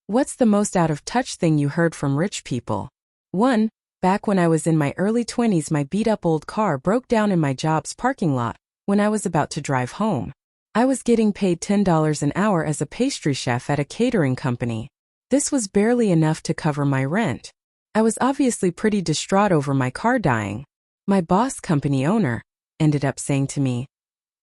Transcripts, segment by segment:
What's the most out-of-touch thing you heard from rich people? 1. Back when I was in my early 20s, my beat-up old car broke down in my job's parking lot when I was about to drive home. I was getting paid $10 an hour as a pastry chef at a catering company. This was barely enough to cover my rent. I was obviously pretty distraught over my car dying. My boss, company owner, ended up saying to me,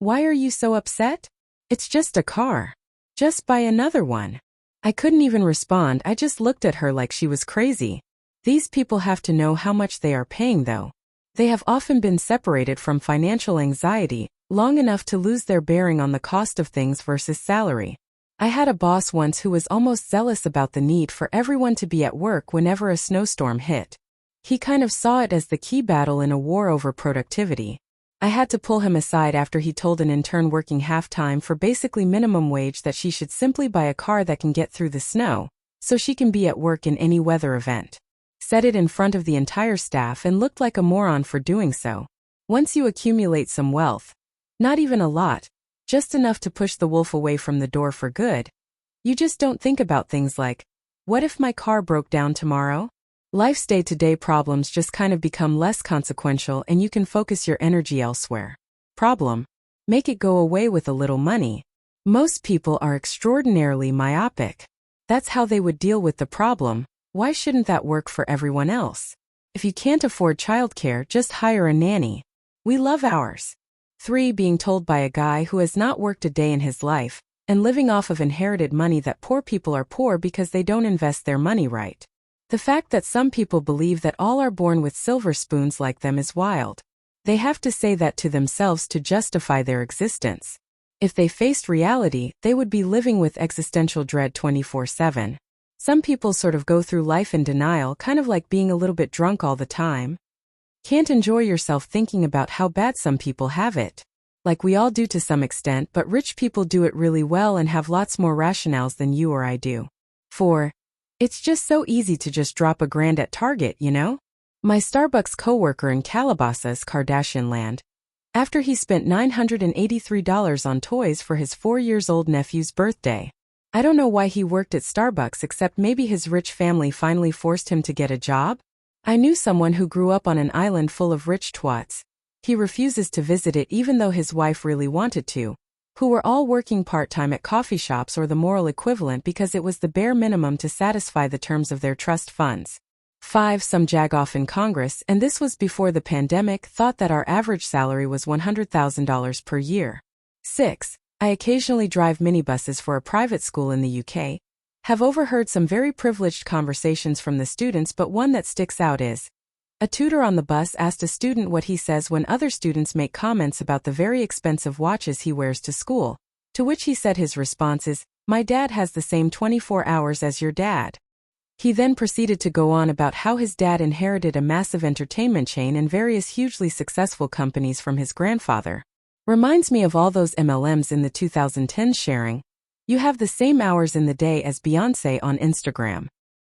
"Why are you so upset? It's just a car. Just buy another one." I couldn't even respond. I just looked at her like she was crazy. These people have to know how much they are paying, though. They have often been separated from financial anxiety long enough to lose their bearing on the cost of things versus salary. I had a boss once who was almost zealous about the need for everyone to be at work whenever a snowstorm hit. He kind of saw it as the key battle in a war over productivity. I had to pull him aside after he told an intern working half-time for basically minimum wage that she should simply buy a car that can get through the snow, so she can be at work in any weather event. Said it in front of the entire staff and looked like a moron for doing so. Once you accumulate some wealth, not even a lot, just enough to push the wolf away from the door for good, you just don't think about things like, what if my car broke down tomorrow? Life's day-to-day problems just kind of become less consequential and you can focus your energy elsewhere. Problem: make it go away with a little money. Most people are extraordinarily myopic. That's how they would deal with the problem. Why shouldn't that work for everyone else? If you can't afford childcare, just hire a nanny. We love ours. 3. Being told by a guy who has not worked a day in his life and living off of inherited money that poor people are poor because they don't invest their money right. The fact that some people believe that all are born with silver spoons like them is wild. They have to say that to themselves to justify their existence. If they faced reality, they would be living with existential dread 24/7. Some people sort of go through life in denial, kind of like being a little bit drunk all the time. Can't enjoy yourself thinking about how bad some people have it. Like we all do to some extent, but rich people do it really well and have lots more rationales than you or I do. 4. It's just so easy to just drop $1,000 at Target, you know? My Starbucks coworker in Calabasas, Kardashian land, after he spent $983 on toys for his 4-year-old nephew's birthday. I don't know why he worked at Starbucks except maybe his rich family finally forced him to get a job? I knew someone who grew up on an island full of rich twats. He refuses to visit it even though his wife really wanted to, who were all working part-time at coffee shops or the moral equivalent because it was the bare minimum to satisfy the terms of their trust funds. 5. Some jagoff in Congress, and this was before the pandemic, thought that our average salary was $100,000 per year. 6. I occasionally drive minibuses for a private school in the UK. Have overheard some very privileged conversations from the students, but one that sticks out is, a tutor on the bus asked a student what he says when other students make comments about the very expensive watches he wears to school, to which he said his response is, "My dad has the same 24 hours as your dad." He then proceeded to go on about how his dad inherited a massive entertainment chain and various hugely successful companies from his grandfather. Reminds me of all those MLMs in the 2010s sharing, "You have the same hours in the day as Beyoncé on Instagram."